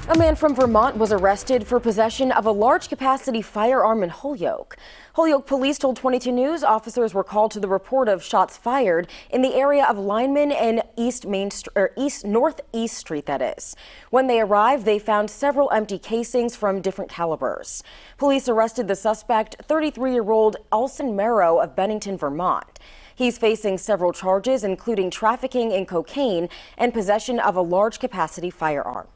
A man from Vermont was arrested for possession of a large-capacity firearm in Holyoke. Holyoke Police told 22 News officers were called to the report of shots fired in the area of Lyman and Northeast Street, that is. When they arrived, they found several empty casings from different calibers. Police arrested the suspect, 33-year-old Alson Merrow of Bennington, Vermont. He's facing several charges, including trafficking in cocaine and possession of a large-capacity firearm.